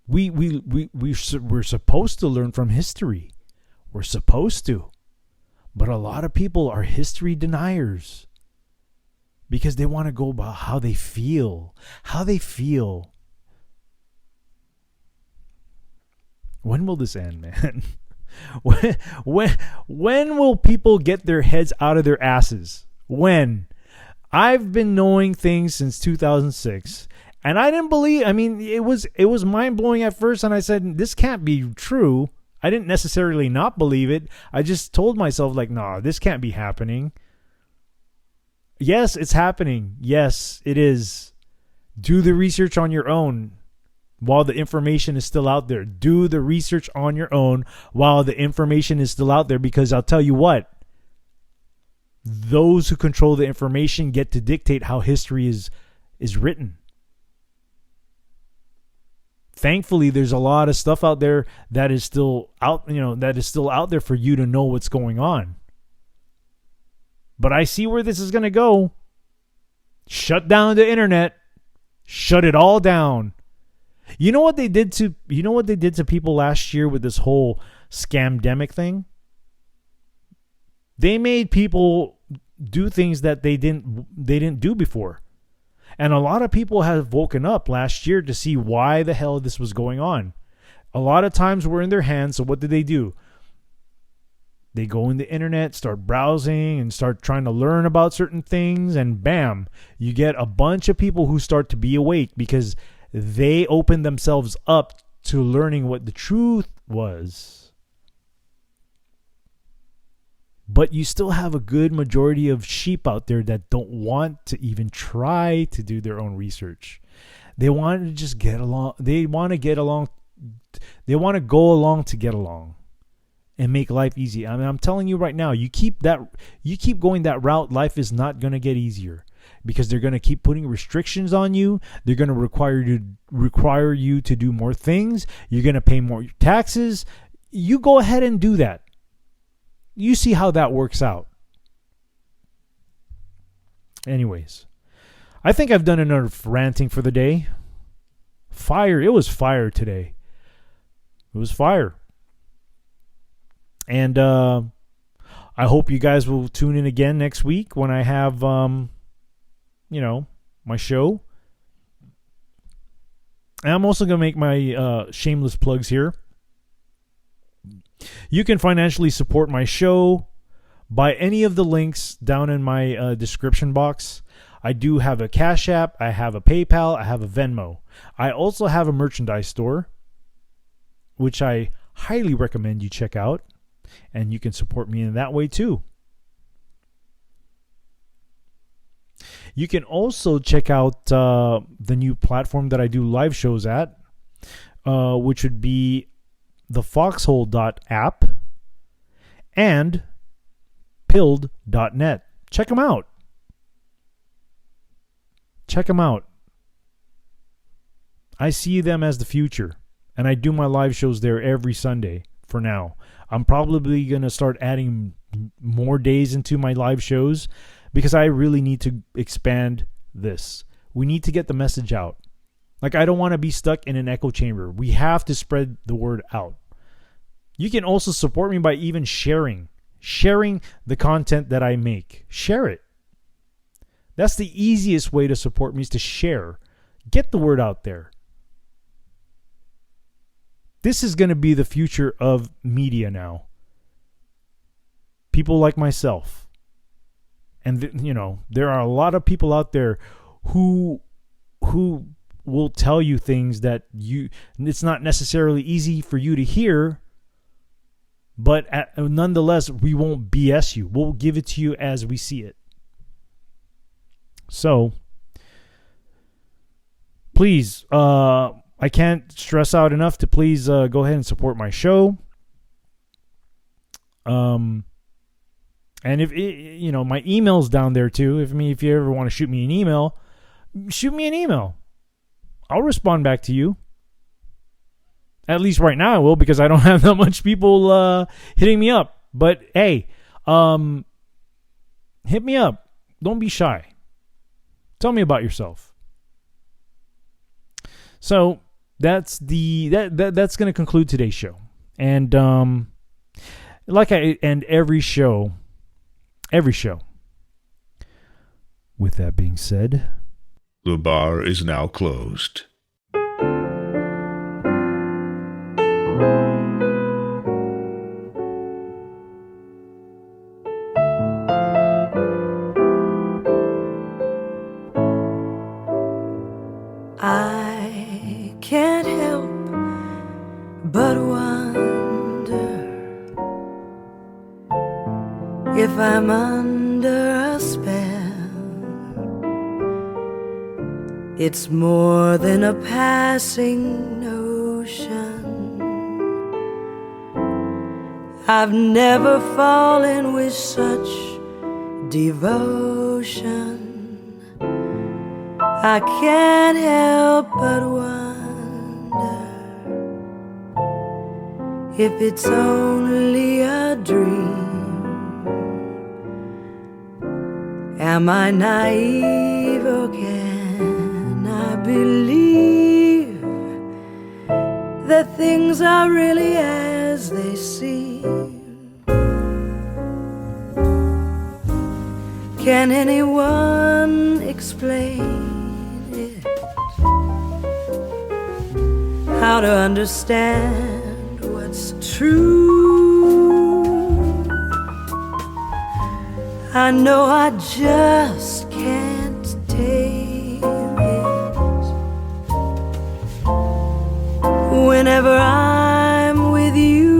we're supposed to learn from history. We're supposed to. But a lot of people are history deniers because they want to go by how they feel. How they feel. When will this end, man? When will people get their heads out of their asses? When? I've been knowing things since 2006, and I didn't believe. I mean, it was mind blowing at first, and I said, "This can't be true." I didn't necessarily not believe it. I just told myself, like, "Nah, this can't be happening." Yes, it's happening. Yes, it is. Do the research on your own while the information is still out there. Do the research on your own while the information is still out there, because I'll tell you what. Those who control the information get to dictate how history is written. thankfully, there's a lot of stuff out there that is still out, there for you to know what's going on. But I see where this is going to go. Shut down the internet. Shut it all down. You know what they did to people last year with this whole scamdemic thing? They made people do things that they didn't do before. And a lot of people have woken up last year to see why the hell this was going on. A lot of times we're in their hands, so what do? They go in the internet, start browsing, and start trying to learn about certain things, and bam, you get a bunch of people who start to be awake because they open themselves up to learning what the truth was. But you still have a good majority of sheep out there that don't want to even try to do their own research. They want to just get along. They want to get along. They want to go along to get along and make life easy. I mean, I'm telling you right now, you keep going that route, life is not going to get easier because they're going to keep putting restrictions on you. They're going to require you to do more things. You're going to pay more taxes. You go ahead and do that. You see how that works out. Anyways, I think I've done enough ranting for the day. It was fire today. It was fire. And I hope you guys will tune in again next week when I have, my show. And I'm also going to make my shameless plugs here. You can financially support my show by any of the links down in my description box. I do have a Cash App. I have a PayPal. I have a Venmo. I also have a merchandise store, which I highly recommend you check out. And you can support me in that way too. You can also check out the new platform that I do live shows at, which would be the foxhole.app and pilled.net. Check them out. I see them as the future, and I do my live shows there every Sunday for now. I'm probably going to start adding more days into my live shows because I really need to expand this. We need to get the message out. Like, I don't want to be stuck in an echo chamber. We have to spread the word out. You can also support me by even sharing the content that I make. Share it. That's the easiest way to support me, is to share. Get the word out there. This is going to be the future of media now. People like myself. And, there are a lot of people out there who will tell you things that it's not necessarily easy for you to hear, but nonetheless, we won't BS you. We'll give it to you as we see it. So, please, I can't stress out enough to please go ahead and support my show. And if my email's down there too. If you ever want to shoot me an email, shoot me an email. I'll respond back to you. At least right now I will, because I don't have that much people hitting me up. But hey, hit me up. Don't be shy. Tell me about yourself. So that's that's going to conclude today's show. And like I end every show. With that being said, the bar is now closed. I can't help but wonder if I'm under a spell. It's more than a passing notion. I've never fallen with such devotion. I can't help but wonder if it's only a dream? Am I naive or can I believe that things are really as they seem? Can anyone explain it? How to understand what's true? I know I just can't tame it. Whenever I'm with you,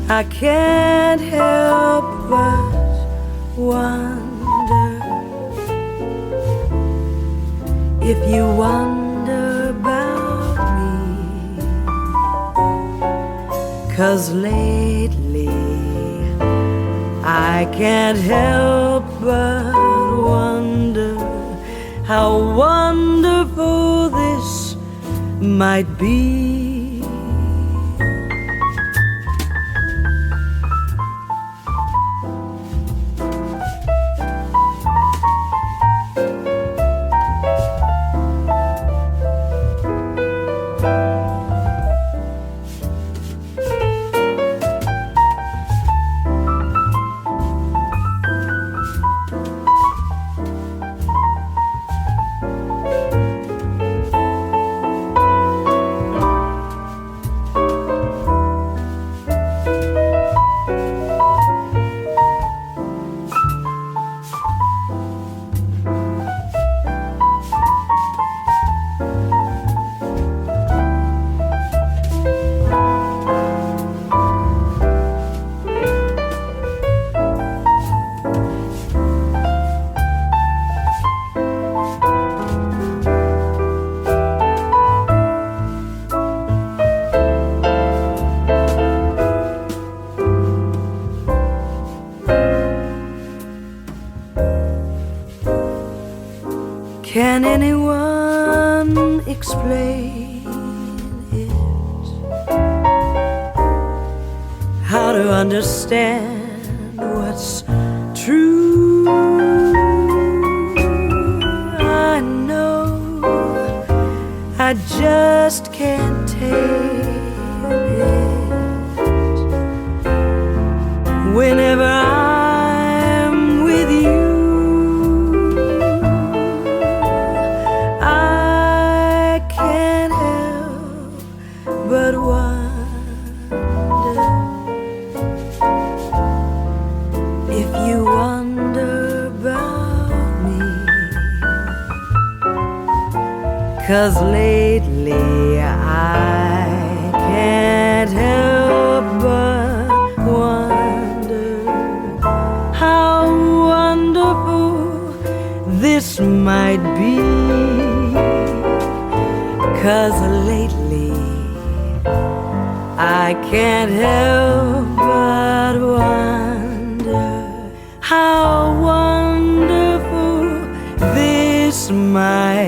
I can't help but wonder if you wonder about me. 'Cause lately I can't help but wonder how wonderful this might be. Can anyone explain it? How to understand what's true? I know I just can't take it. Whenever I'm with you, but wonder if you wonder about me. 'Cause lately I can't help but wonder how wonderful this might be. 'Cause lately I can't help but wonder how wonderful this might